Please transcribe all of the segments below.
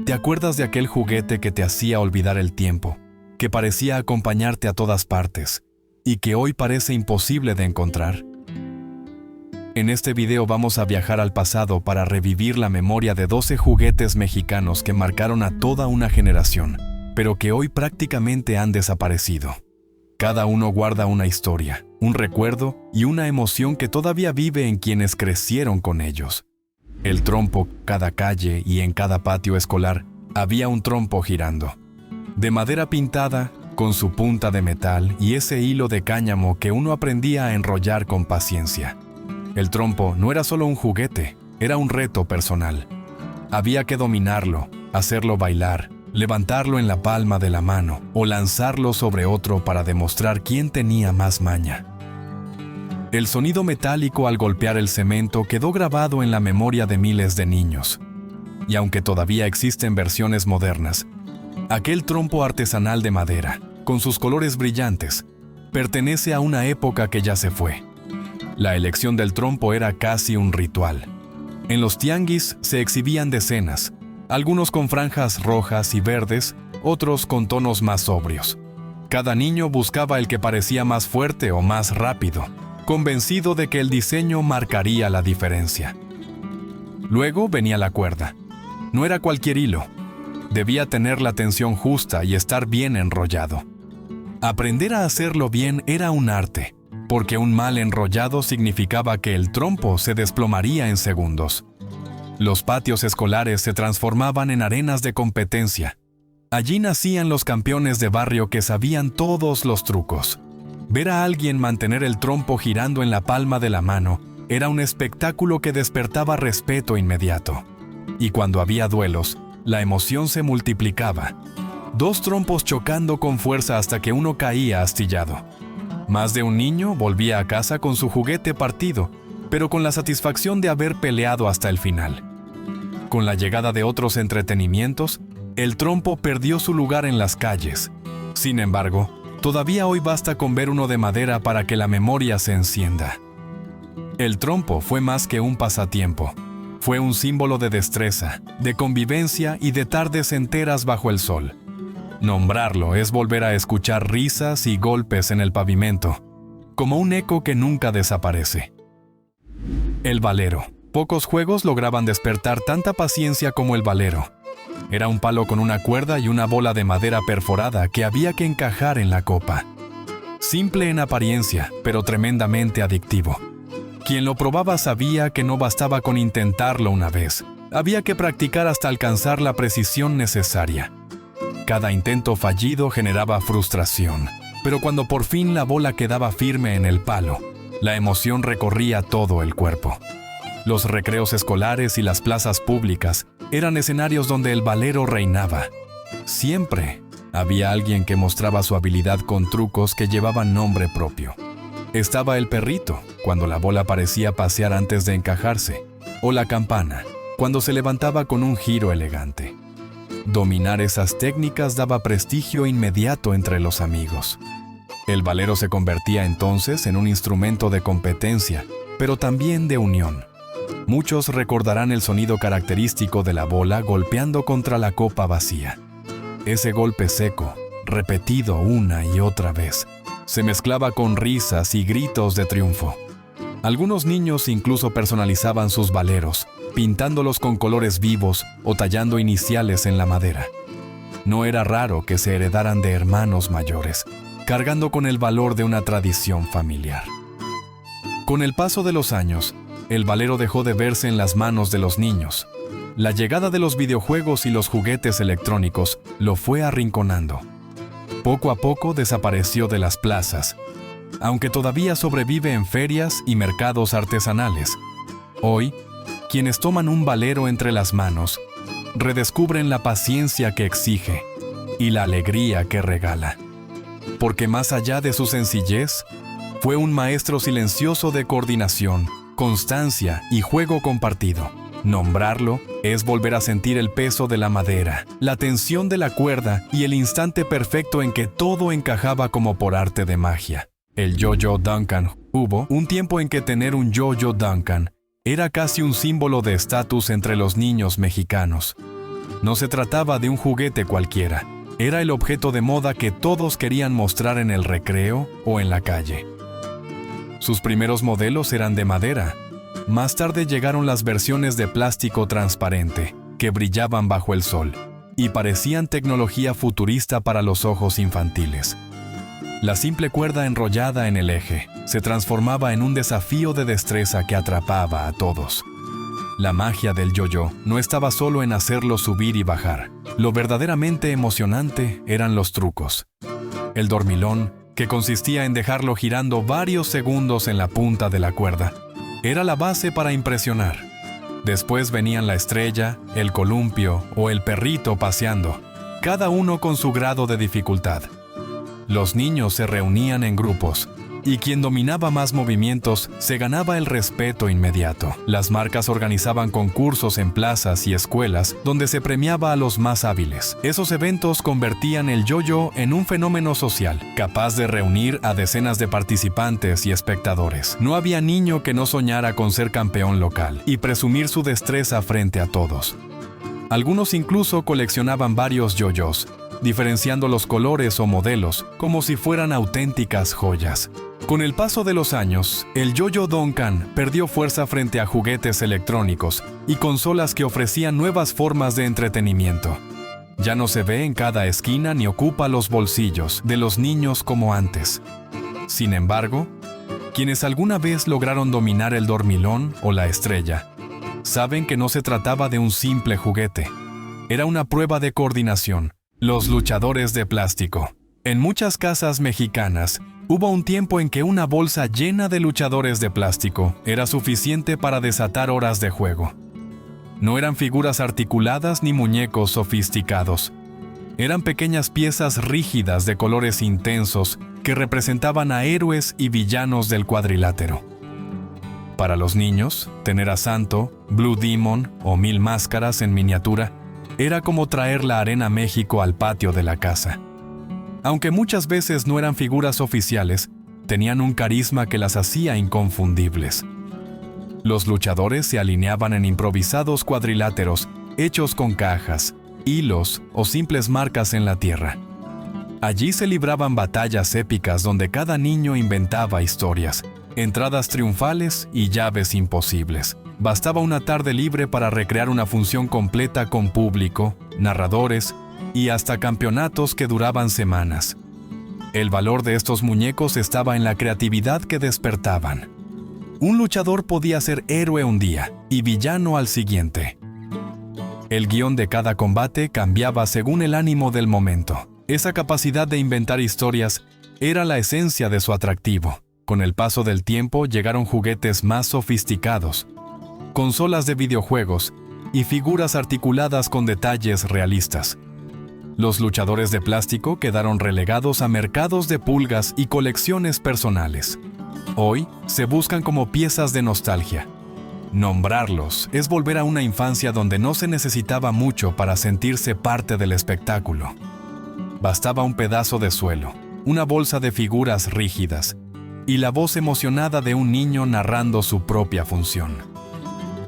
¿Te acuerdas de aquel juguete que te hacía olvidar el tiempo, que parecía acompañarte a todas partes y que hoy parece imposible de encontrar? En este video vamos a viajar al pasado para revivir la memoria de 12 juguetes mexicanos que marcaron a toda una generación, pero que hoy prácticamente han desaparecido. Cada uno guarda una historia, un recuerdo y una emoción que todavía vive en quienes crecieron con ellos. El trompo, cada calle y en cada patio escolar había un trompo girando. De madera pintada, con su punta de metal y ese hilo de cáñamo que uno aprendía a enrollar con paciencia. El trompo no era solo un juguete, era un reto personal. Había que dominarlo, hacerlo bailar, levantarlo en la palma de la mano o lanzarlo sobre otro para demostrar quién tenía más maña. El sonido metálico al golpear el cemento quedó grabado en la memoria de miles de niños. Y aunque todavía existen versiones modernas, aquel trompo artesanal de madera, con sus colores brillantes, pertenece a una época que ya se fue. La elección del trompo era casi un ritual. En los tianguis se exhibían decenas, algunos con franjas rojas y verdes, otros con tonos más sobrios. Cada niño buscaba el que parecía más fuerte o más rápido, convencido de que el diseño marcaría la diferencia. Luego venía la cuerda. No era cualquier hilo. Debía tener la tensión justa y estar bien enrollado. Aprender a hacerlo bien era un arte, porque un mal enrollado significaba que el trompo se desplomaría en segundos. Los patios escolares se transformaban en arenas de competencia. Allí nacían los campeones de barrio que sabían todos los trucos. Ver a alguien mantener el trompo girando en la palma de la mano era un espectáculo que despertaba respeto inmediato. Y cuando había duelos, la emoción se multiplicaba. 2 trompos chocando con fuerza hasta que uno caía astillado. Más de un niño volvía a casa con su juguete partido, pero con la satisfacción de haber peleado hasta el final. Con la llegada de otros entretenimientos, el trompo perdió su lugar en las calles. Sin embargo, todavía hoy basta con ver uno de madera para que la memoria se encienda. El trompo fue más que un pasatiempo. Fue un símbolo de destreza, de convivencia y de tardes enteras bajo el sol. Nombrarlo es volver a escuchar risas y golpes en el pavimento, como un eco que nunca desaparece. El valero. Pocos juegos lograban despertar tanta paciencia como el valero. Era un palo con una cuerda y una bola de madera perforada que había que encajar en la copa. Simple en apariencia, pero tremendamente adictivo. Quien lo probaba sabía que no bastaba con intentarlo una vez. Había que practicar hasta alcanzar la precisión necesaria. Cada intento fallido generaba frustración, pero cuando por fin la bola quedaba firme en el palo, la emoción recorría todo el cuerpo. Los recreos escolares y las plazas públicas eran escenarios donde el valero reinaba. Siempre había alguien que mostraba su habilidad con trucos que llevaban nombre propio. Estaba el perrito, cuando la bola parecía pasear antes de encajarse, o la campana, cuando se levantaba con un giro elegante. Dominar esas técnicas daba prestigio inmediato entre los amigos. El valero se convertía entonces en un instrumento de competencia, pero también de unión. Muchos recordarán el sonido característico de la bola golpeando contra la copa vacía. Ese golpe seco, repetido una y otra vez, se mezclaba con risas y gritos de triunfo. Algunos niños incluso personalizaban sus valeros, pintándolos con colores vivos o tallando iniciales en la madera. No era raro que se heredaran de hermanos mayores, cargando con el valor de una tradición familiar. Con el paso de los años, el valero dejó de verse en las manos de los niños. La llegada de los videojuegos y los juguetes electrónicos lo fue arrinconando. Poco a poco desapareció de las plazas, aunque todavía sobrevive en ferias y mercados artesanales. Hoy, quienes toman un valero entre las manos, redescubren la paciencia que exige y la alegría que regala. Porque más allá de su sencillez, fue un maestro silencioso de coordinación, constancia y juego compartido. Nombrarlo es volver a sentir el peso de la madera, la tensión de la cuerda y el instante perfecto en que todo encajaba como por arte de magia. El Yo-Yo Duncan. Hubo un tiempo en que tener un Yo-Yo Duncan era casi un símbolo de estatus entre los niños mexicanos. No se trataba de un juguete cualquiera. Era el objeto de moda que todos querían mostrar en el recreo o en la calle. Sus primeros modelos eran de madera. Más tarde llegaron las versiones de plástico transparente, que brillaban bajo el sol, y parecían tecnología futurista para los ojos infantiles. La simple cuerda enrollada en el eje se transformaba en un desafío de destreza que atrapaba a todos. La magia del yo-yo no estaba solo en hacerlo subir y bajar. Lo verdaderamente emocionante eran los trucos. El dormilón, que consistía en dejarlo girando varios segundos en la punta de la cuerda, era la base para impresionar. Después venían la estrella, el columpio o el perrito paseando, cada uno con su grado de dificultad. Los niños se reunían en grupos, y quien dominaba más movimientos se ganaba el respeto inmediato. Las marcas organizaban concursos en plazas y escuelas donde se premiaba a los más hábiles. Esos eventos convertían el yo-yo en un fenómeno social, capaz de reunir a decenas de participantes y espectadores. No había niño que no soñara con ser campeón local y presumir su destreza frente a todos. Algunos incluso coleccionaban varios yo-yos, diferenciando los colores o modelos como si fueran auténticas joyas. Con el paso de los años, el yo-yo Duncan perdió fuerza frente a juguetes electrónicos y consolas que ofrecían nuevas formas de entretenimiento. Ya no se ve en cada esquina ni ocupa los bolsillos de los niños como antes. Sin embargo, quienes alguna vez lograron dominar el dormilón o la estrella, saben que no se trataba de un simple juguete. Era una prueba de coordinación. Los luchadores de plástico. En muchas casas mexicanas, hubo un tiempo en que una bolsa llena de luchadores de plástico era suficiente para desatar horas de juego. No eran figuras articuladas ni muñecos sofisticados. Eran pequeñas piezas rígidas de colores intensos que representaban a héroes y villanos del cuadrilátero. Para los niños, tener a Santo, Blue Demon o Mil Máscaras en miniatura era como traer la Arena México al patio de la casa. Aunque muchas veces no eran figuras oficiales, tenían un carisma que las hacía inconfundibles. Los luchadores se alineaban en improvisados cuadriláteros hechos con cajas, hilos o simples marcas en la tierra. Allí se libraban batallas épicas donde cada niño inventaba historias, entradas triunfales y llaves imposibles. Bastaba una tarde libre para recrear una función completa con público, narradores y hasta campeonatos que duraban semanas. El valor de estos muñecos estaba en la creatividad que despertaban. Un luchador podía ser héroe un día y villano al siguiente. El guión de cada combate cambiaba según el ánimo del momento. Esa capacidad de inventar historias era la esencia de su atractivo. Con el paso del tiempo llegaron juguetes más sofisticados, consolas de videojuegos y figuras articuladas con detalles realistas. Los luchadores de plástico quedaron relegados a mercados de pulgas y colecciones personales. Hoy se buscan como piezas de nostalgia. Nombrarlos es volver a una infancia donde no se necesitaba mucho para sentirse parte del espectáculo. Bastaba un pedazo de suelo, una bolsa de figuras rígidas y la voz emocionada de un niño narrando su propia función.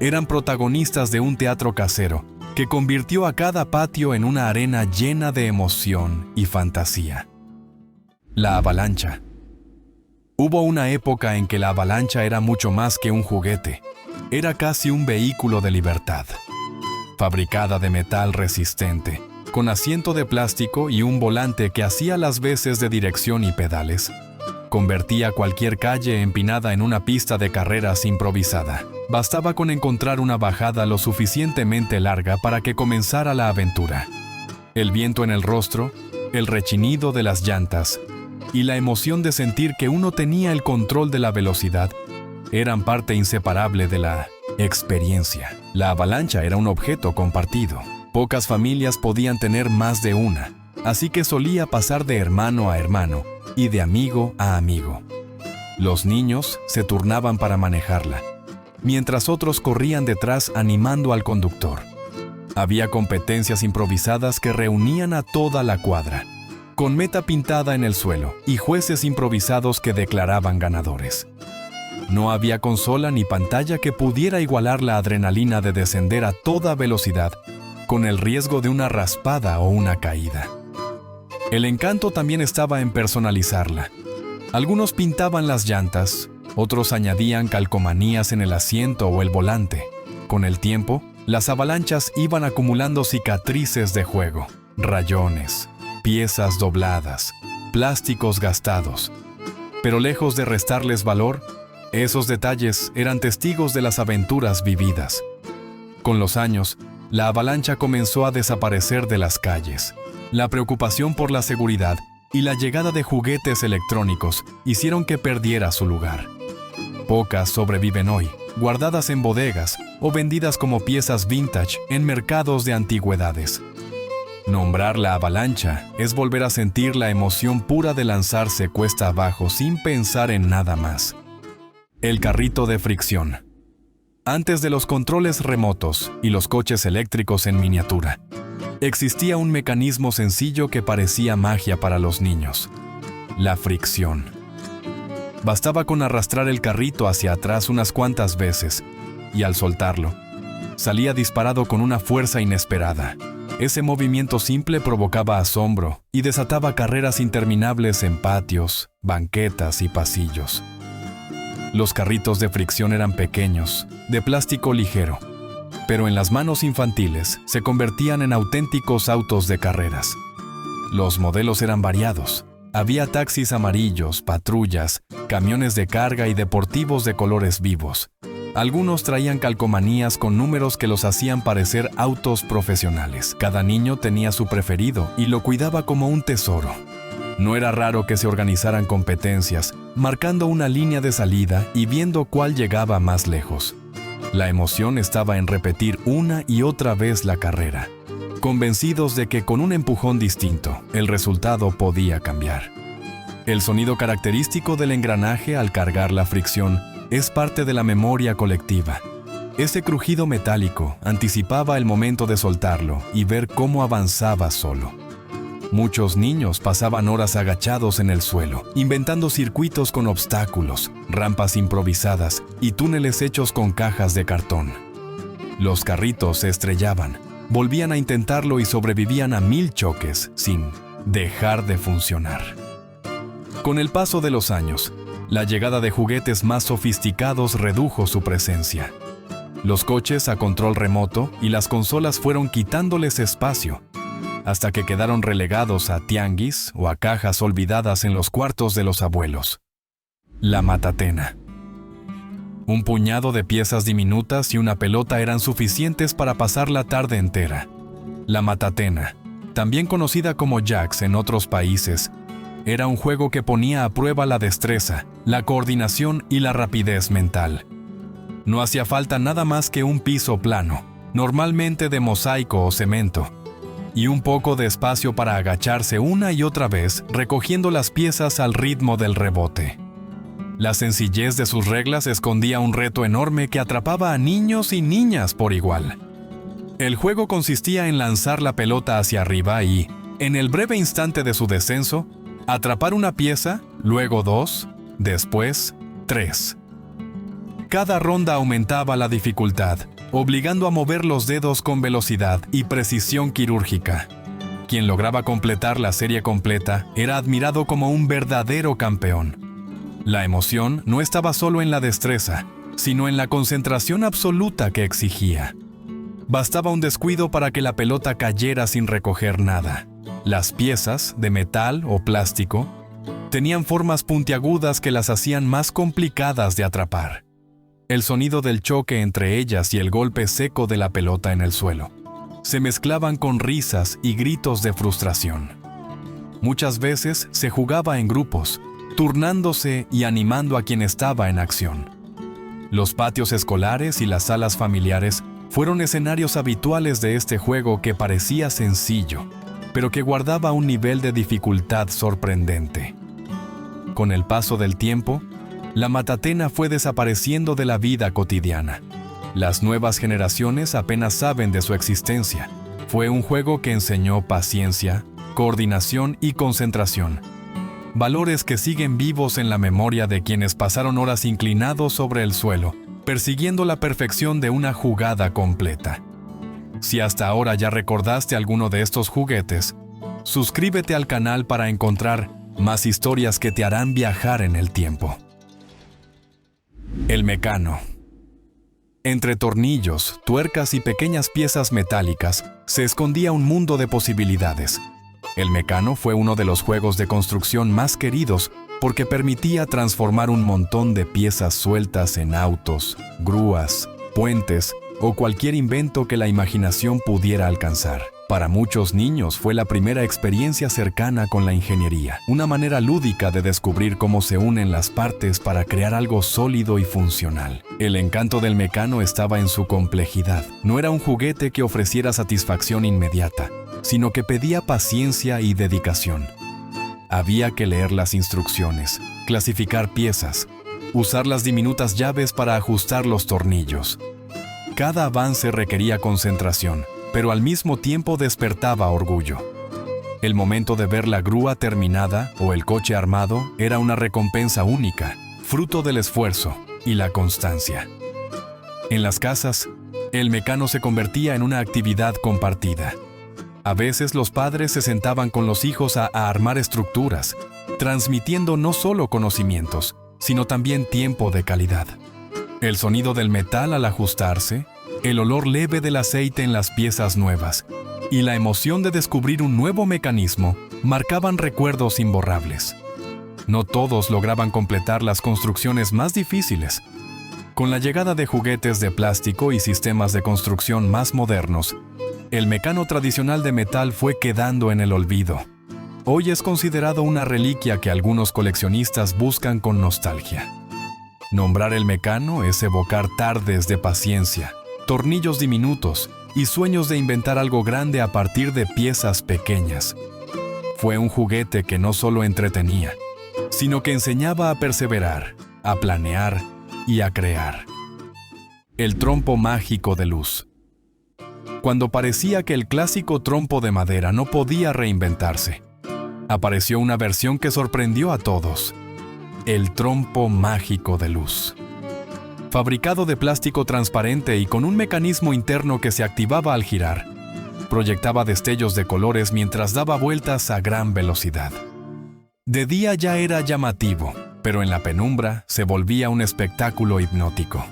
Eran protagonistas de un teatro casero que convirtió a cada patio en una arena llena de emoción y fantasía. La avalancha. Hubo una época en que la avalancha era mucho más que un juguete. Era casi un vehículo de libertad. Fabricada de metal resistente, con asiento de plástico y un volante que hacía las veces de dirección y pedales, convertía cualquier calle empinada en una pista de carreras improvisada. Bastaba con encontrar una bajada lo suficientemente larga para que comenzara la aventura. El viento en el rostro, el rechinido de las llantas y la emoción de sentir que uno tenía el control de la velocidad eran parte inseparable de la experiencia. La avalancha era un objeto compartido. Pocas familias podían tener más de una, así que solía pasar de hermano a hermano y de amigo a amigo. Los niños se turnaban para manejarla, mientras otros corrían detrás animando al conductor. Había competencias improvisadas que reunían a toda la cuadra, con meta pintada en el suelo y jueces improvisados que declaraban ganadores. No había consola ni pantalla que pudiera igualar la adrenalina de descender a toda velocidad con el riesgo de una raspada o una caída. El encanto también estaba en personalizarla. Algunos pintaban las llantas, otros añadían calcomanías en el asiento o el volante. Con el tiempo, las avalanchas iban acumulando cicatrices de juego, rayones, piezas dobladas, plásticos gastados. Pero lejos de restarles valor, esos detalles eran testigos de las aventuras vividas. Con los años, la avalancha comenzó a desaparecer de las calles. La preocupación por la seguridad y la llegada de juguetes electrónicos hicieron que perdiera su lugar. Pocas sobreviven hoy, guardadas en bodegas o vendidas como piezas vintage en mercados de antigüedades. Nombrar la avalancha es volver a sentir la emoción pura de lanzarse cuesta abajo sin pensar en nada más. El carrito de fricción. Antes de los controles remotos y los coches eléctricos en miniatura, existía un mecanismo sencillo que parecía magia para los niños: la fricción. Bastaba con arrastrar el carrito hacia atrás unas cuantas veces, y al soltarlo, salía disparado con una fuerza inesperada. Ese movimiento simple provocaba asombro y desataba carreras interminables en patios, banquetas y pasillos. Los carritos de fricción eran pequeños, de plástico ligero, pero en las manos infantiles se convertían en auténticos autos de carreras. Los modelos eran variados. Había taxis amarillos, patrullas, camiones de carga y deportivos de colores vivos. Algunos traían calcomanías con números que los hacían parecer autos profesionales. Cada niño tenía su preferido y lo cuidaba como un tesoro. No era raro que se organizaran competencias, marcando una línea de salida y viendo cuál llegaba más lejos. La emoción estaba en repetir una y otra vez la carrera, convencidos de que con un empujón distinto, el resultado podía cambiar. El sonido característico del engranaje al cargar la fricción es parte de la memoria colectiva. Ese crujido metálico anticipaba el momento de soltarlo y ver cómo avanzaba solo. Muchos niños pasaban horas agachados en el suelo, inventando circuitos con obstáculos, rampas improvisadas y túneles hechos con cajas de cartón. Los carritos se estrellaban, volvían a intentarlo y sobrevivían a 1000 choques sin dejar de funcionar. Con el paso de los años, la llegada de juguetes más sofisticados redujo su presencia. Los coches a control remoto y las consolas fueron quitándoles espacio, hasta que quedaron relegados a tianguis o a cajas olvidadas en los cuartos de los abuelos. La matatena. Un puñado de piezas diminutas y una pelota eran suficientes para pasar la tarde entera. La matatena, también conocida como jacks en otros países, era un juego que ponía a prueba la destreza, la coordinación y la rapidez mental. No hacía falta nada más que un piso plano, normalmente de mosaico o cemento, y un poco de espacio para agacharse una y otra vez recogiendo las piezas al ritmo del rebote. La sencillez de sus reglas escondía un reto enorme que atrapaba a niños y niñas por igual. El juego consistía en lanzar la pelota hacia arriba y, en el breve instante de su descenso, atrapar una pieza, luego 2, después 3. Cada ronda aumentaba la dificultad, obligando a mover los dedos con velocidad y precisión quirúrgica. Quien lograba completar la serie completa era admirado como un verdadero campeón. La emoción no estaba solo en la destreza, sino en la concentración absoluta que exigía. Bastaba un descuido para que la pelota cayera sin recoger nada. Las piezas, de metal o plástico, tenían formas puntiagudas que las hacían más complicadas de atrapar. El sonido del choque entre ellas y el golpe seco de la pelota en el suelo se mezclaban con risas y gritos de frustración. Muchas veces se jugaba en grupos, turnándose y animando a quien estaba en acción. Los patios escolares y las salas familiares fueron escenarios habituales de este juego que parecía sencillo, pero que guardaba un nivel de dificultad sorprendente. Con el paso del tiempo, la matatena fue desapareciendo de la vida cotidiana. Las nuevas generaciones apenas saben de su existencia. Fue un juego que enseñó paciencia, coordinación y concentración. Valores que siguen vivos en la memoria de quienes pasaron horas inclinados sobre el suelo, persiguiendo la perfección de una jugada completa. Si hasta ahora ya recordaste alguno de estos juguetes, suscríbete al canal para encontrar más historias que te harán viajar en el tiempo. El Mecano. Entre tornillos, tuercas y pequeñas piezas metálicas se escondía un mundo de posibilidades. El Mecano fue uno de los juegos de construcción más queridos porque permitía transformar un montón de piezas sueltas en autos, grúas, puentes o cualquier invento que la imaginación pudiera alcanzar. Para muchos niños fue la primera experiencia cercana con la ingeniería, una manera lúdica de descubrir cómo se unen las partes para crear algo sólido y funcional. El encanto del Mecano estaba en su complejidad. No era un juguete que ofreciera satisfacción inmediata, sino que pedía paciencia y dedicación. Había que leer las instrucciones, clasificar piezas, usar las diminutas llaves para ajustar los tornillos. Cada avance requería concentración, pero al mismo tiempo despertaba orgullo. El momento de ver la grúa terminada o el coche armado era una recompensa única, fruto del esfuerzo y la constancia. En las casas, el Mecano se convertía en una actividad compartida. A veces los padres se sentaban con los hijos a armar estructuras, transmitiendo no solo conocimientos, sino también tiempo de calidad. El sonido del metal al ajustarse, el olor leve del aceite en las piezas nuevas y la emoción de descubrir un nuevo mecanismo marcaban recuerdos imborrables. No todos lograban completar las construcciones más difíciles. Con la llegada de juguetes de plástico y sistemas de construcción más modernos, el Mecano tradicional de metal fue quedando en el olvido. Hoy es considerado una reliquia que algunos coleccionistas buscan con nostalgia. Nombrar el Mecano es evocar tardes de paciencia, tornillos diminutos y sueños de inventar algo grande a partir de piezas pequeñas. Fue un juguete que no solo entretenía, sino que enseñaba a perseverar, a planear y a crear. El trompo mágico de luz. Cuando parecía que el clásico trompo de madera no podía reinventarse, apareció una versión que sorprendió a todos: el trompo mágico de luz. Fabricado de plástico transparente y con un mecanismo interno que se activaba al girar, proyectaba destellos de colores mientras daba vueltas a gran velocidad. De día ya era llamativo, pero en la penumbra se volvía un espectáculo hipnótico.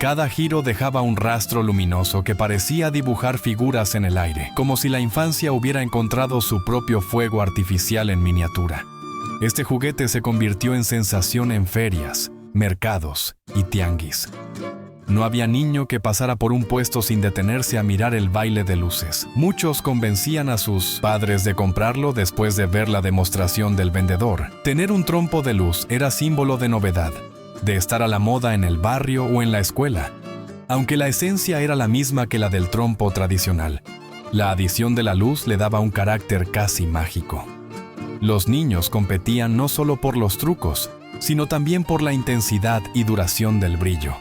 Cada giro dejaba un rastro luminoso que parecía dibujar figuras en el aire, como si la infancia hubiera encontrado su propio fuego artificial en miniatura. Este juguete se convirtió en sensación en ferias, mercados y tianguis. No había niño que pasara por un puesto sin detenerse a mirar el baile de luces. Muchos convencían a sus padres de comprarlo después de ver la demostración del vendedor. Tener un trompo de luz era símbolo de novedad, de estar a la moda en el barrio o en la escuela. Aunque la esencia era la misma que la del trompo tradicional, la adición de la luz le daba un carácter casi mágico. Los niños competían no solo por los trucos, sino también por la intensidad y duración del brillo.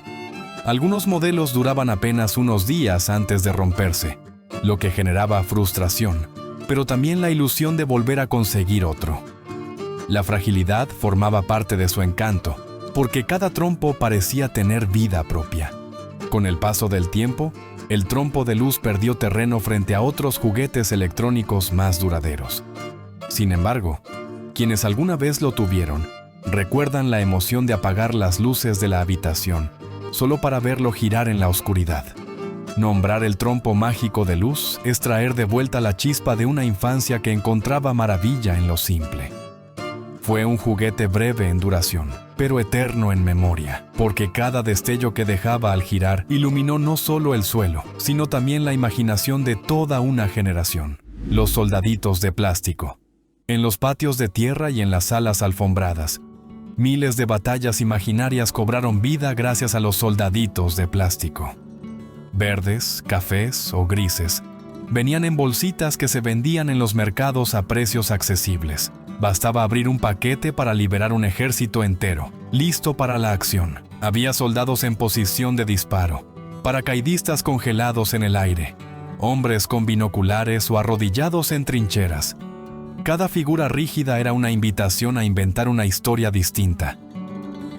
Algunos modelos duraban apenas unos días antes de romperse, lo que generaba frustración, pero también la ilusión de volver a conseguir otro. La fragilidad formaba parte de su encanto, porque cada trompo parecía tener vida propia. Con el paso del tiempo, el trompo de luz perdió terreno frente a otros juguetes electrónicos más duraderos. Sin embargo, quienes alguna vez lo tuvieron, recuerdan la emoción de apagar las luces de la habitación, solo para verlo girar en la oscuridad. Nombrar el trompo mágico de luz es traer de vuelta la chispa de una infancia que encontraba maravilla en lo simple. Fue un juguete breve en duración, pero eterno en memoria, porque cada destello que dejaba al girar iluminó no solo el suelo, sino también la imaginación de toda una generación. Los soldaditos de plástico. En los patios de tierra y en las salas alfombradas, miles de batallas imaginarias cobraron vida gracias a los soldaditos de plástico. Verdes, cafés o grises, venían en bolsitas que se vendían en los mercados a precios accesibles. Bastaba abrir un paquete para liberar un ejército entero, listo para la acción. Había soldados en posición de disparo, paracaidistas congelados en el aire, hombres con binoculares o arrodillados en trincheras. Cada figura rígida era una invitación a inventar una historia distinta.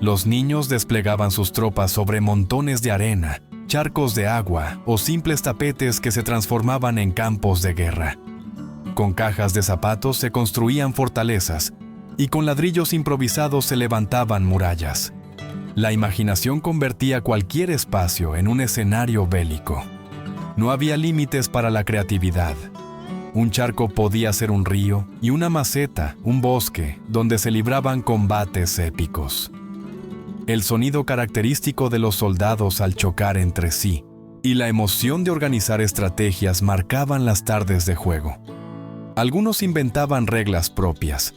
Los niños desplegaban sus tropas sobre montones de arena, charcos de agua o simples tapetes que se transformaban en campos de guerra. Con cajas de zapatos se construían fortalezas y con ladrillos improvisados se levantaban murallas. La imaginación convertía cualquier espacio en un escenario bélico. No había límites para la creatividad. Un charco podía ser un río y una maceta, un bosque, donde se libraban combates épicos. El sonido característico de los soldados al chocar entre sí y la emoción de organizar estrategias marcaban las tardes de juego. Algunos inventaban reglas propias,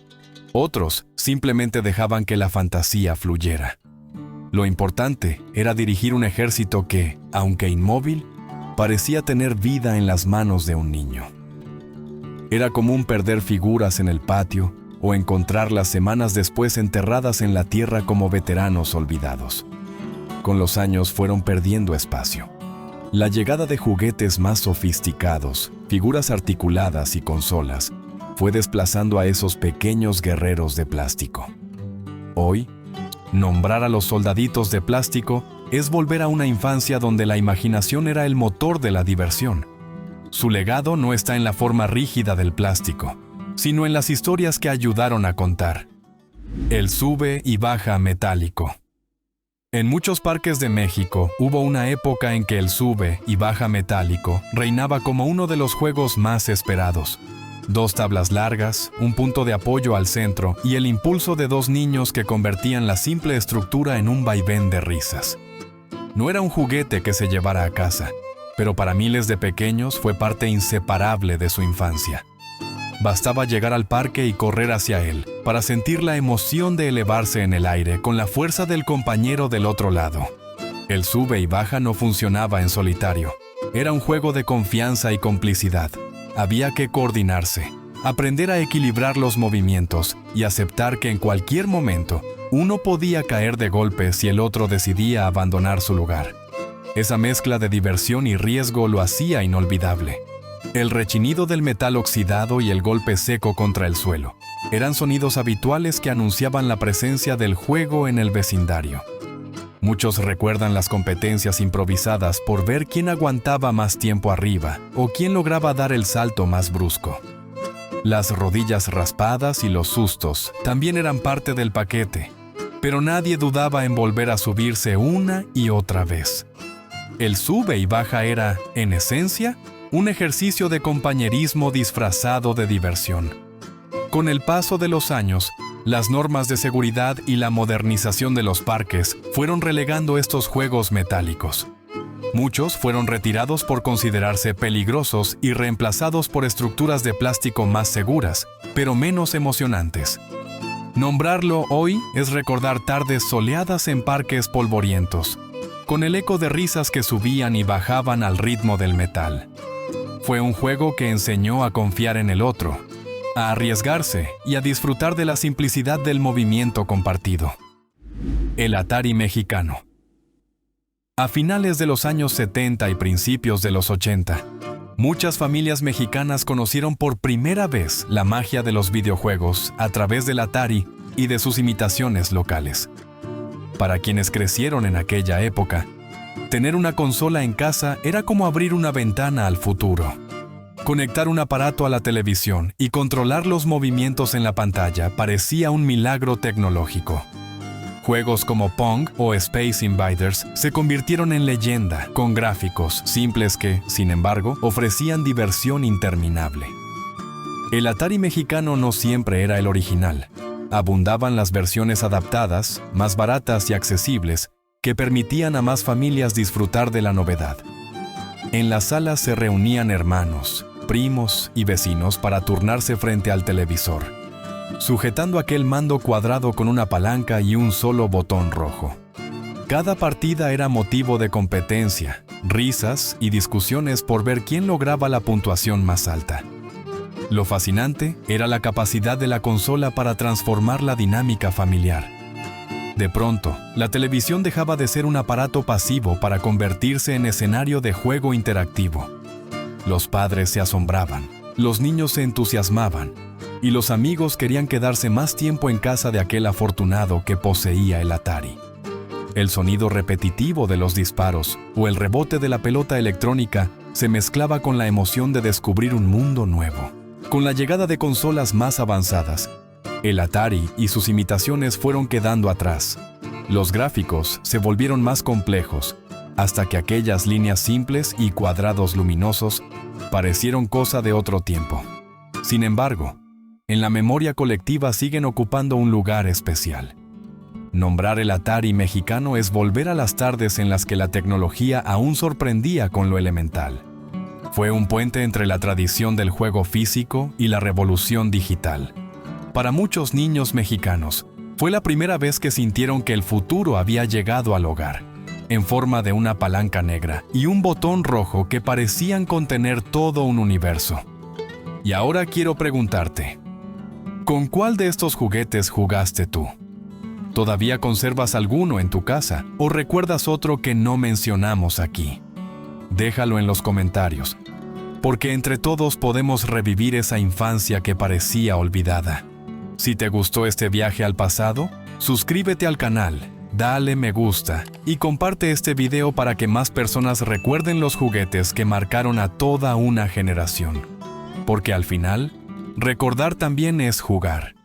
otros simplemente dejaban que la fantasía fluyera. Lo importante era dirigir un ejército que, aunque inmóvil, parecía tener vida en las manos de un niño. Era común perder figuras en el patio o encontrarlas semanas después enterradas en la tierra como veteranos olvidados. Con los años fueron perdiendo espacio. La llegada de juguetes más sofisticados, figuras articuladas y consolas, fue desplazando a esos pequeños guerreros de plástico. Hoy, nombrar a los soldaditos de plástico es volver a una infancia donde la imaginación era el motor de la diversión. Su legado no está en la forma rígida del plástico, sino en las historias que ayudaron a contar. El sube y baja metálico. En muchos parques de México hubo una época en que el sube y baja metálico reinaba como uno de los juegos más esperados. 2 tablas largas, un punto de apoyo al centro y el impulso de 2 niños que convertían la simple estructura en un vaivén de risas. No era un juguete que se llevara a casa, pero para miles de pequeños fue parte inseparable de su infancia. Bastaba llegar al parque y correr hacia él para sentir la emoción de elevarse en el aire con la fuerza del compañero del otro lado. El sube y baja no funcionaba en solitario. Era un juego de confianza y complicidad. Había que coordinarse, aprender a equilibrar los movimientos y aceptar que en cualquier momento uno podía caer de golpe si el otro decidía abandonar su lugar. Esa mezcla de diversión y riesgo lo hacía inolvidable. El rechinido del metal oxidado y el golpe seco contra el suelo eran sonidos habituales que anunciaban la presencia del juego en el vecindario. Muchos recuerdan las competencias improvisadas por ver quién aguantaba más tiempo arriba o quién lograba dar el salto más brusco. Las rodillas raspadas y los sustos también eran parte del paquete, pero nadie dudaba en volver a subirse una y otra vez. El sube y baja era, en esencia, un ejercicio de compañerismo disfrazado de diversión. Con el paso de los años, las normas de seguridad y la modernización de los parques fueron relegando estos juegos metálicos. Muchos fueron retirados por considerarse peligrosos y reemplazados por estructuras de plástico más seguras, pero menos emocionantes. Nombrarlo hoy es recordar tardes soleadas en parques polvorientos, con el eco de risas que subían y bajaban al ritmo del metal. Fue un juego que enseñó a confiar en el otro, a arriesgarse y a disfrutar de la simplicidad del movimiento compartido. El Atari mexicano. A finales de los años 70 y principios de los 80, muchas familias mexicanas conocieron por primera vez la magia de los videojuegos a través del Atari y de sus imitaciones locales. Para quienes crecieron en aquella época, tener una consola en casa era como abrir una ventana al futuro. Conectar un aparato a la televisión y controlar los movimientos en la pantalla parecía un milagro tecnológico. Juegos como Pong o Space Invaders se convirtieron en leyenda, con gráficos simples que, sin embargo, ofrecían diversión interminable. El Atari mexicano no siempre era el original. Abundaban las versiones adaptadas, más baratas y accesibles, que permitían a más familias disfrutar de la novedad. En las salas se reunían hermanos, primos y vecinos para turnarse frente al televisor, sujetando aquel mando cuadrado con una palanca y un solo botón rojo. Cada partida era motivo de competencia, risas y discusiones por ver quién lograba la puntuación más alta. Lo fascinante era la capacidad de la consola para transformar la dinámica familiar. De pronto, la televisión dejaba de ser un aparato pasivo para convertirse en escenario de juego interactivo. Los padres se asombraban, los niños se entusiasmaban, y los amigos querían quedarse más tiempo en casa de aquel afortunado que poseía el Atari. El sonido repetitivo de los disparos o el rebote de la pelota electrónica se mezclaba con la emoción de descubrir un mundo nuevo. Con la llegada de consolas más avanzadas, el Atari y sus imitaciones fueron quedando atrás. Los gráficos se volvieron más complejos, hasta que aquellas líneas simples y cuadrados luminosos parecieron cosa de otro tiempo. Sin embargo, en la memoria colectiva siguen ocupando un lugar especial. Nombrar el Atari mexicano es volver a las tardes en las que la tecnología aún sorprendía con lo elemental. Fue un puente entre la tradición del juego físico y la revolución digital. Para muchos niños mexicanos, fue la primera vez que sintieron que el futuro había llegado al hogar, en forma de una palanca negra y un botón rojo que parecían contener todo un universo. Y ahora quiero preguntarte, ¿con cuál de estos juguetes jugaste tú? ¿Todavía conservas alguno en tu casa o recuerdas otro que no mencionamos aquí? Déjalo en los comentarios, porque entre todos podemos revivir esa infancia que parecía olvidada. Si te gustó este viaje al pasado, suscríbete al canal, dale me gusta y comparte este video para que más personas recuerden los juguetes que marcaron a toda una generación. Porque al final, recordar también es jugar.